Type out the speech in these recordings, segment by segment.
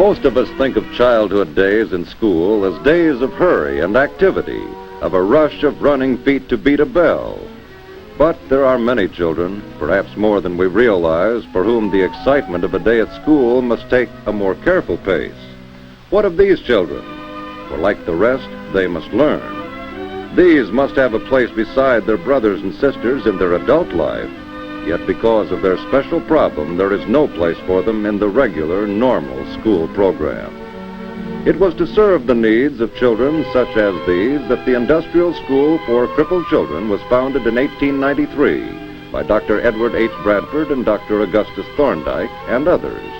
Most of us think of childhood days in school as days of hurry and activity, of a rush of running feet to beat a bell. But there are many children, perhaps more than we realize, for whom the excitement of a day at school must take a more careful pace. What of these children? For like the rest, they must learn. These must have a place beside their brothers and sisters in their adult life. Yet because of their special problem, there is no place for them in the regular, normal school program. It was to serve the needs of children such as these that the Industrial School for Crippled Children was founded in 1893 by Dr. Edward H. Bradford and Dr. Augustus Thorndike and others.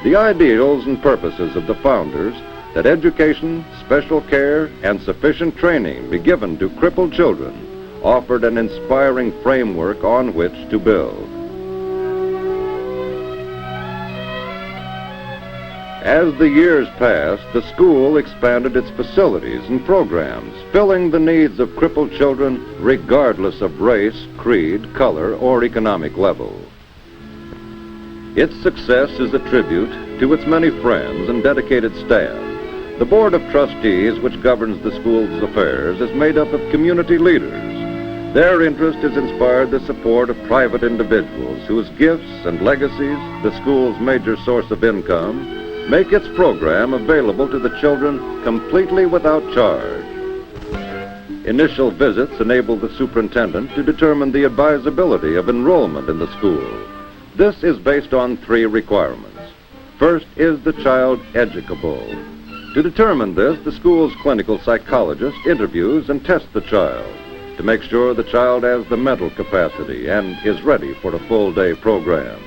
The ideals and purposes of the founders that education, special care, and sufficient training be given to crippled children offered an inspiring framework on which to build. As the years passed, the school expanded its facilities and programs, filling the needs of crippled children regardless of race, creed, color, or economic level. Its success is a tribute to its many friends and dedicated staff. The Board of Trustees, which governs the school's affairs, is made up of community leaders. Their interest has inspired the support of private individuals whose gifts and legacies, the school's major source of income, make its program available to the children completely without charge. Initial visits enable the superintendent to determine the advisability of enrollment in the school. This is based on 3 requirements. First, is the child educable? To determine this, the school's clinical psychologist interviews and tests the child to make sure the child has the mental capacity and is ready for a full-day program.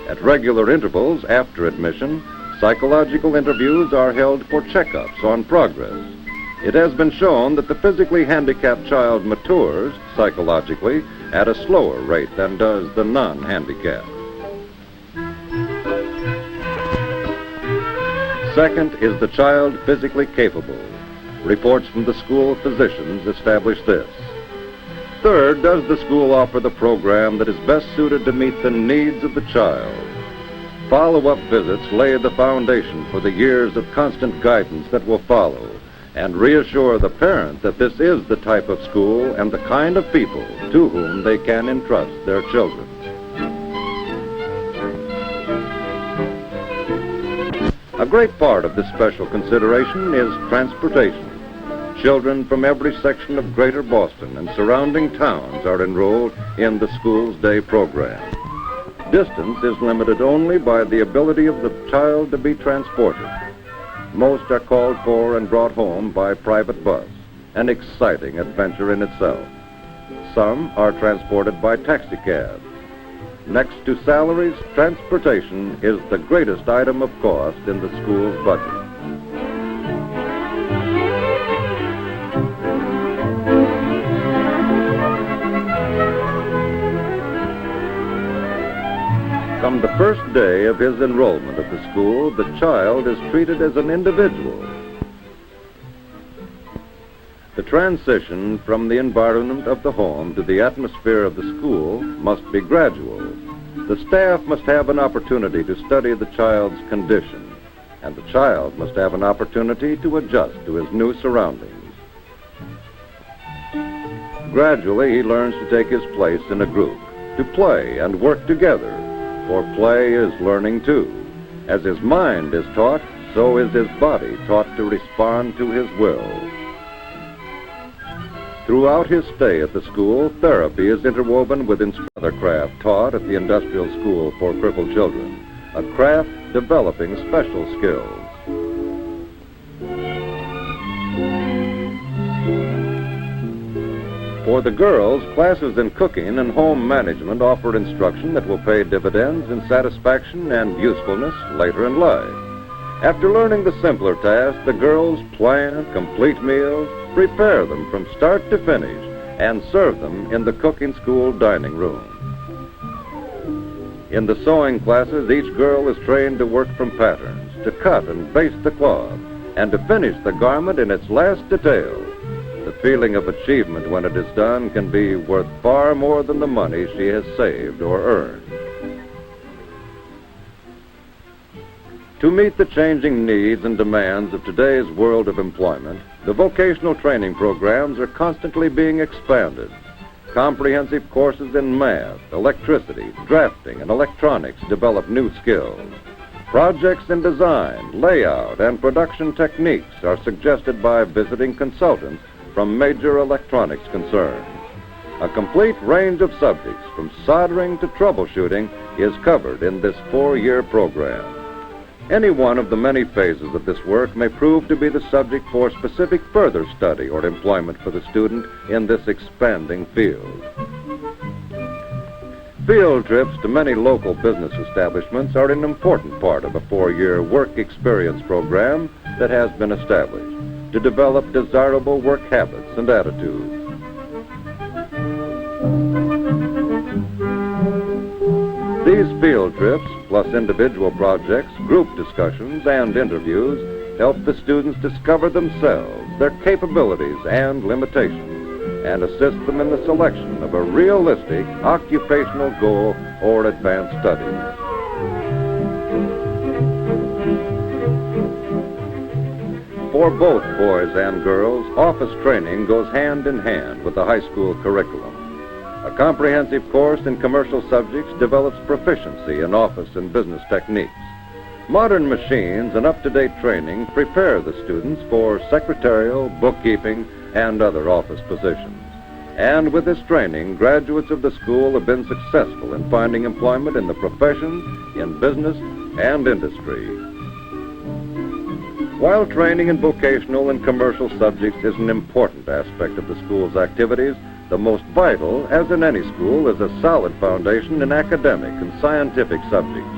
At regular intervals after admission, psychological interviews are held for checkups on progress. It has been shown that the physically handicapped child matures psychologically at a slower rate than does the non-handicapped. Second, is the child physically capable? Reports from the school physicians establish this. Third, does the school offer the program that is best suited to meet the needs of the child? Follow-up visits lay the foundation for the years of constant guidance that will follow and reassure the parent that this is the type of school and the kind of people to whom they can entrust their children. A great part of this special consideration is transportation. Children from every section of Greater Boston and surrounding towns are enrolled in the school's day program. Distance is limited only by the ability of the child to be transported. Most are called for and brought home by private bus, an exciting adventure in itself. Some are transported by taxicab. Next to salaries, transportation is the greatest item of cost in the school's budget. From the first day of his enrollment at the school, the child is treated as an individual. The transition from the environment of the home to the atmosphere of the school must be gradual. The staff must have an opportunity to study the child's condition, and the child must have an opportunity to adjust to his new surroundings. Gradually, he learns to take his place in a group, to play and work together. For play is learning too. As his mind is taught, so is his body taught to respond to his will. Throughout his stay at the school, therapy is interwoven with another craft taught at the Industrial School for Crippled Children, a craft developing special skills. For the girls, classes in cooking and home management offer instruction that will pay dividends in satisfaction and usefulness later in life. After learning the simpler tasks, the girls plan, complete meals, prepare them from start to finish, and serve them in the cooking school dining room. In the sewing classes, each girl is trained to work from patterns, to cut and baste the cloth, and to finish the garment in its last detail. The feeling of achievement when it is done can be worth far more than the money she has saved or earned. To meet the changing needs and demands of today's world of employment, the vocational training programs are constantly being expanded. Comprehensive courses in math, electricity, drafting, and electronics develop new skills. Projects in design, layout, and production techniques are suggested by visiting consultants from major electronics concerns. A complete range of subjects, from soldering to troubleshooting, is covered in this 4-year program. Any one of the many phases of this work may prove to be the subject for specific further study or employment for the student in this expanding field. Field trips to many local business establishments are an important part of a 4-year work experience program that has been established to develop desirable work habits and attitudes. These field trips, plus individual projects, group discussions, and interviews, help the students discover themselves, their capabilities and limitations, and assist them in the selection of a realistic occupational goal or advanced studies. For both boys and girls, office training goes hand in hand with the high school curriculum. A comprehensive course in commercial subjects develops proficiency in office and business techniques. Modern machines and up-to-date training prepare the students for secretarial, bookkeeping, and other office positions. And with this training, graduates of the school have been successful in finding employment in the professions, in business, and industry. While training in vocational and commercial subjects is an important aspect of the school's activities, the most vital, as in any school, is a solid foundation in academic and scientific subjects.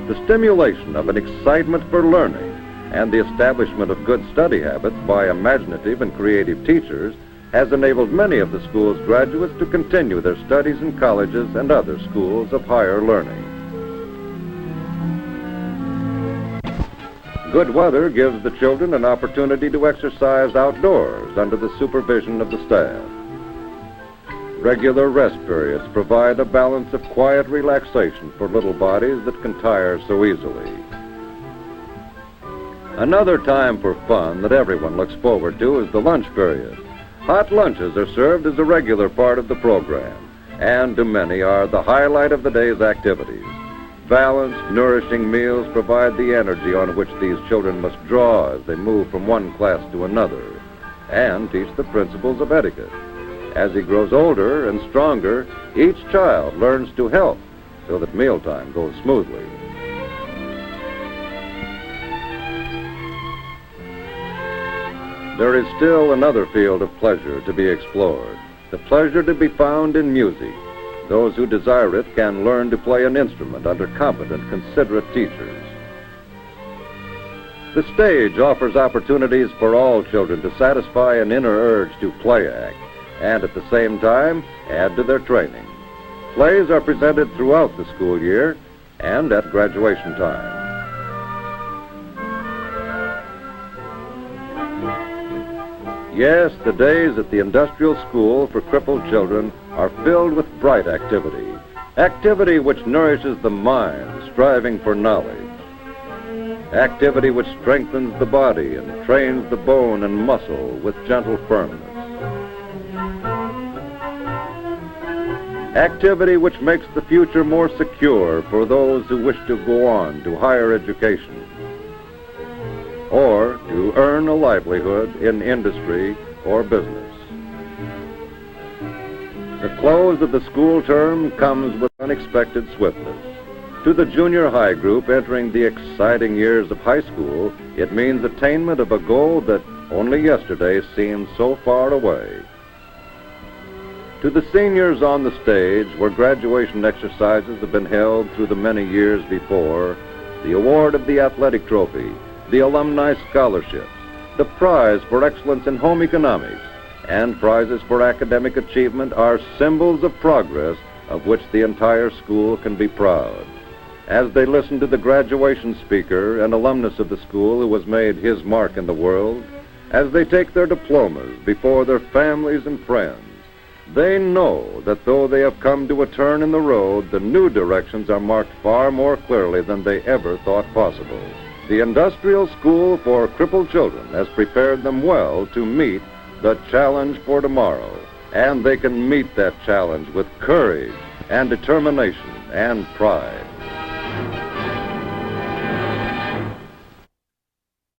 The stimulation of an excitement for learning and the establishment of good study habits by imaginative and creative teachers has enabled many of the school's graduates to continue their studies in colleges and other schools of higher learning. Good weather gives the children an opportunity to exercise outdoors under the supervision of the staff. Regular rest periods provide a balance of quiet relaxation for little bodies that can tire so easily. Another time for fun that everyone looks forward to is the lunch period. Hot lunches are served as a regular part of the program, and to many are the highlight of the day's activities. Balanced, nourishing meals provide the energy on which these children must draw as they move from one class to another, and teach the principles of etiquette. As he grows older and stronger, each child learns to help so that mealtime goes smoothly. There is still another field of pleasure to be explored, the pleasure to be found in music. Those who desire it can learn to play an instrument under competent, considerate teachers. The stage offers opportunities for all children to satisfy an inner urge to play act, and at the same time add to their training. Plays are presented throughout the school year and at graduation time. Yes, the days at the Industrial School for Crippled Children are filled with bright activity, activity which nourishes the mind, striving for knowledge, activity which strengthens the body and trains the bone and muscle with gentle firmness, activity which makes the future more secure for those who wish to go on to higher education or to earn a livelihood in industry or business. The close of the school term comes with unexpected swiftness. To the junior high group entering the exciting years of high school, it means attainment of a goal that only yesterday seemed so far away. To the seniors on the stage, where graduation exercises have been held through the many years before, the award of the athletic trophy, the alumni scholarships, the prize for excellence in home economics, and prizes for academic achievement are symbols of progress of which the entire school can be proud. As they listen to the graduation speaker, an alumnus of the school who has made his mark in the world, as they take their diplomas before their families and friends, they know that though they have come to a turn in the road, the new directions are marked far more clearly than they ever thought possible. The Industrial School for Crippled Children has prepared them well to meet the challenge for tomorrow. And they can meet that challenge with courage and determination and pride.